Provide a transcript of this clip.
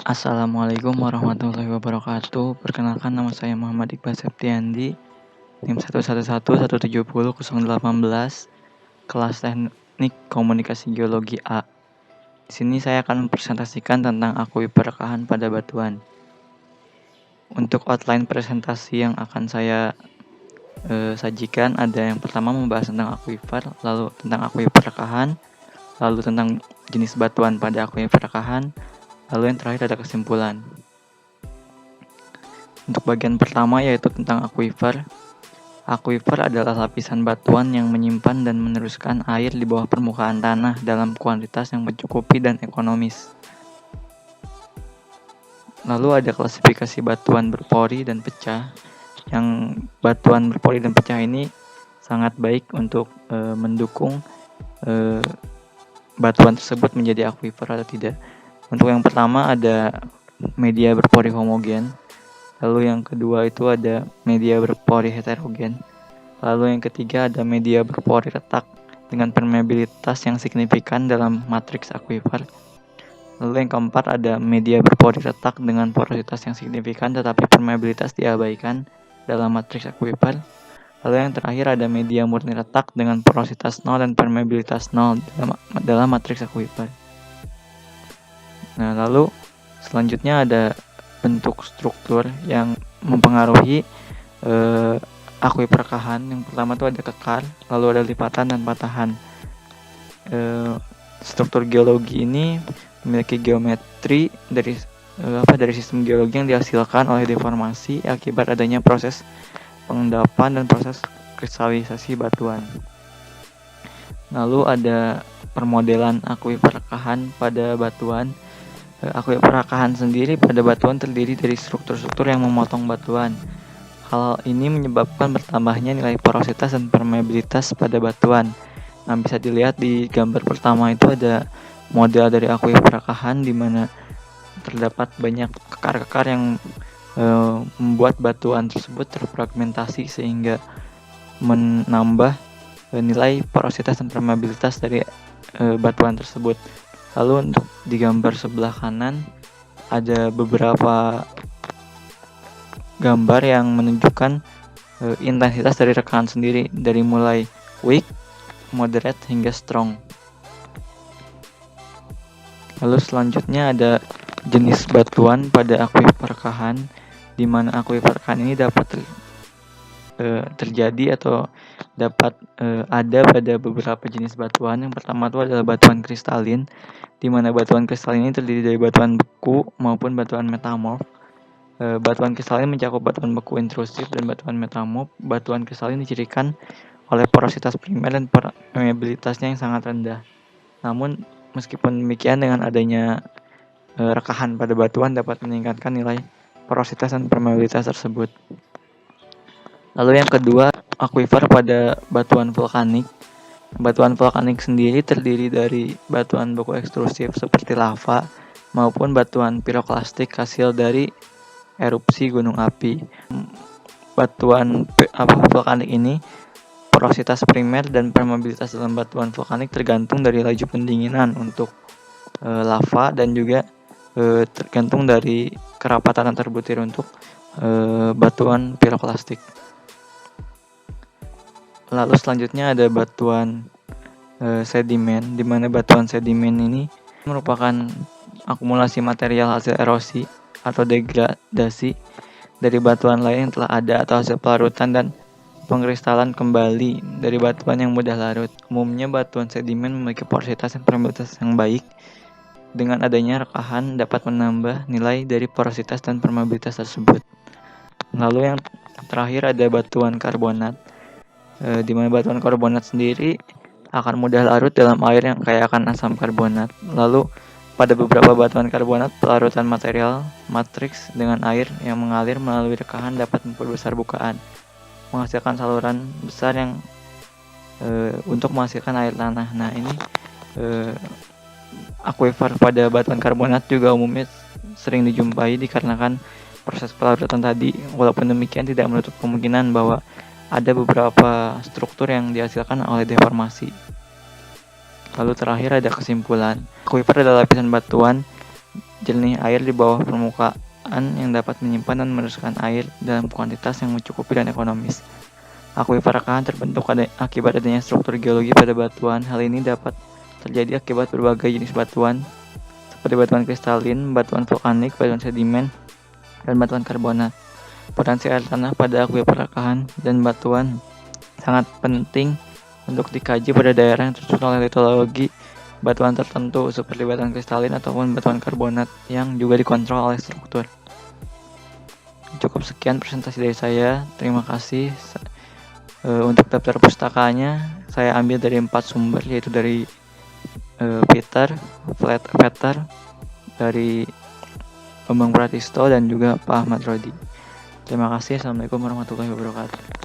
Assalamualaikum warahmatullahi wabarakatuh. Perkenalkan, nama saya Muhammad Iqbal Septiandi, NIM 111170018, kelas Teknik Komunikasi Geologi A. Di sini saya akan mempresentasikan tentang akuifer rekahan pada batuan. Untuk outline presentasi yang akan saya sajikan, ada yang pertama membahas tentang akuifer, lalu tentang akuifer rekahan, lalu tentang jenis batuan pada akuifer rekahan, lalu yang terakhir ada kesimpulan. Untuk bagian pertama yaitu tentang akuifer. Akuifer adalah lapisan batuan yang menyimpan dan meneruskan air di bawah permukaan tanah dalam kuantitas yang mencukupi dan ekonomis. Lalu ada klasifikasi batuan berpori dan pecah. Yang batuan berpori dan pecah ini sangat baik untuk mendukung batuan tersebut menjadi akuifer atau tidak. Untuk yang pertama ada media berpori homogen. Lalu yang kedua itu ada media berpori heterogen. Lalu yang ketiga ada media berpori retak dengan permeabilitas yang signifikan dalam matriks akuifer. Lalu yang keempat ada media berpori retak dengan porositas yang signifikan tetapi permeabilitas diabaikan dalam matriks akuifer. Lalu yang terakhir ada media murni retak dengan porositas 0 dan permeabilitas 0 dalam matriks akuifer. Nah, lalu selanjutnya ada bentuk struktur yang mempengaruhi akuifer rekahan. Yang pertama itu ada kekar, lalu ada lipatan dan patahan. Struktur geologi ini memiliki geometri dari sistem geologi yang dihasilkan oleh deformasi akibat adanya proses pengendapan dan proses kristalisasi batuan. Lalu ada permodelan akuifer rekahan pada batuan. Akuifer rekahan sendiri pada batuan terdiri dari struktur-struktur yang memotong batuan. Hal ini menyebabkan bertambahnya nilai porositas dan permeabilitas pada batuan. Nah, bisa dilihat di gambar pertama itu ada model dari akuifer rekahan di mana terdapat banyak kekar-kekar yang membuat batuan tersebut terfragmentasi sehingga menambah nilai porositas dan permeabilitas dari batuan tersebut. Lalu untuk di gambar sebelah kanan ada beberapa gambar yang menunjukkan intensitas dari rekahan sendiri dari mulai weak, moderate hingga strong. Lalu selanjutnya ada jenis batuan pada akuifer rekahan, di mana akuifer rekahan ini dapat terjadi atau dapat ada pada beberapa jenis batuan. Yang pertama itu adalah batuan kristalin, di mana batuan kristalin ini terdiri dari batuan beku maupun batuan metamorf. Batuan kristalin mencakup batuan beku intrusif dan batuan metamorf. Batuan kristalin dicirikan oleh porositas primer dan permeabilitasnya yang sangat rendah. Namun meskipun demikian, dengan adanya rekahan pada batuan dapat meningkatkan nilai porositas dan permeabilitas tersebut. Lalu yang kedua, akuifer pada batuan vulkanik. Batuan vulkanik sendiri terdiri dari batuan beku ekstrusif seperti lava maupun batuan piroklastik hasil dari erupsi gunung api. Batuan vulkanik ini, porositas primer dan permeabilitas dalam batuan vulkanik tergantung dari laju pendinginan untuk lava dan juga tergantung dari kerapatan antar butir untuk batuan piroklastik. Lalu selanjutnya ada batuan sedimen, di mana batuan sedimen ini merupakan akumulasi material hasil erosi atau degradasi dari batuan lain yang telah ada atau hasil pelarutan dan pengkristalan kembali dari batuan yang mudah larut. Umumnya batuan sedimen memiliki porositas dan permeabilitas yang baik. Dengan adanya rekahan dapat menambah nilai dari porositas dan permeabilitas tersebut. Lalu yang terakhir ada batuan karbonat, di mana batuan karbonat sendiri akan mudah larut dalam air yang kaya akan asam karbonat. Lalu pada beberapa batuan karbonat, pelarutan material matriks dengan air yang mengalir melalui rekahan dapat memperbesar bukaan, menghasilkan saluran besar yang untuk menghasilkan air tanah. Nah, ini akuifer pada batuan karbonat juga umumnya sering dijumpai dikarenakan proses pelarutan tadi. Walaupun demikian, tidak menutup kemungkinan bahwa ada beberapa struktur yang dihasilkan oleh deformasi. Lalu terakhir ada kesimpulan. Akuifer adalah lapisan batuan jernih air di bawah permukaan yang dapat menyimpan dan meneruskan air dalam kuantitas yang mencukupi dan ekonomis. Akuifer rekahan terbentuk akibat adanya struktur geologi pada batuan. Hal ini dapat terjadi akibat berbagai jenis batuan, seperti batuan kristalin, batuan vulkanik, batuan sedimen, dan batuan karbonat. Potensi air tanah pada akuifer rekahan dan batuan sangat penting untuk dikaji pada daerah yang tersusun oleh litologi batuan tertentu seperti batuan kristalin ataupun batuan karbonat yang juga dikontrol oleh struktur. Cukup sekian presentasi dari saya. Terima kasih. Untuk daftar pustakanya saya ambil dari 4 sumber, yaitu dari Peter, Vetter, dari Bambang Pratisto, dan juga Pak Ahmad Rodi. Terima kasih. Assalamualaikum warahmatullahi wabarakatuh.